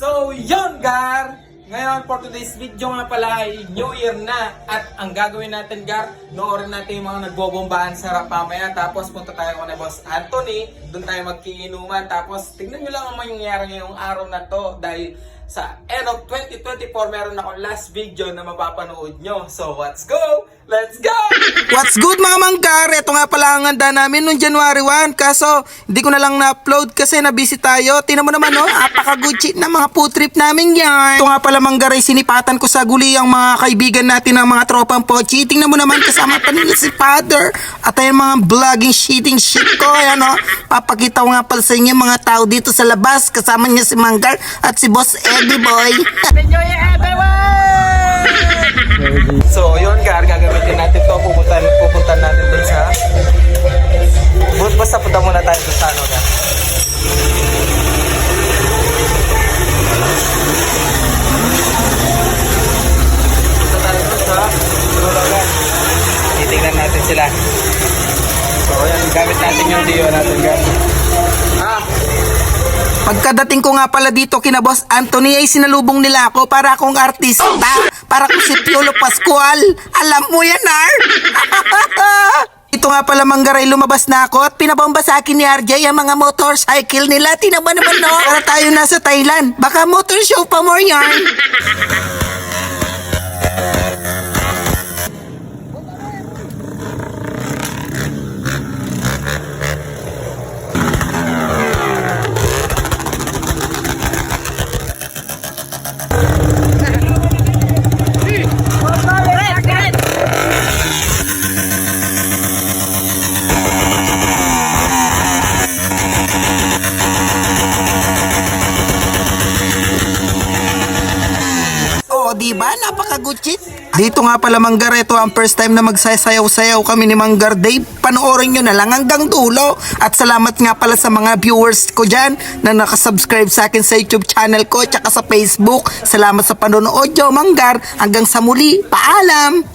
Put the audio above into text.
So, yun, Gar! Ngayon, for today's video nga pala ay New Year na. At ang gagawin natin, Gar, noorin natin yung mga nagbobombahan sa rap mamaya. Tapos punta tayo kay Boss Anthony. Doon tayo magkiinuman. Tapos tignan nyo lang ang mangyayari ngayong araw na to. Dahil sa end of 2024, meron ako last video na mapapanood nyo. So, let's go! Let's go! What's good mga mangkar? Ito nga pala ang handa namin noong January 1. Kaso, hindi ko na lang na-upload kasi na-busy tayo. Tingnan mo naman, no? Apaka-good shit na mga food trip namin yan. Ito nga pala manggar ay sinipatan ko sa guli ang mga kaibigan natin ng mga tropang pochi. Tingnan mo naman kasama pa nila si Father. At ayun mga vlogging shitting shit ko. Ayan, no? Papakita ko nga pala sa inyo mga tao dito sa labas. Kasama niya si Manggar at si Boss Eddie Boy. So, yun, Gar, gagamitin natin to. Pupunta natin dun sa... Basta punta muna tayo dun sa ano, Gar. Punta tayo dun sa Lulagan. Titignan natin sila. So, yan, gamit natin yung Dio natin, Gar. Pagkadating ko nga pala dito kina Boss Anthony ay sinalubong nila ako para akong artista. Para kung si Piolo Pascual. Alam mo yan, Ar? Ito nga pala manggaray, lumabas na ako at pinabomba sa akin ni RJ ang mga motorcycle nila. Tinaba naman, no? Para tayo nasa Thailand. Baka motor show pa more yarn. Diba? Napaka-good shit. Dito nga pala manggar, ito ang first time na magsasayaw-sayaw kami ni Manggar Dave. Panoorin nyo na lang hanggang dulo. At salamat nga pala sa mga viewers ko dyan na nakasubscribe sa akin sa YouTube channel ko tsaka sa Facebook. Salamat sa panonood nyo, Manggar. Hanggang sa muli. Paalam!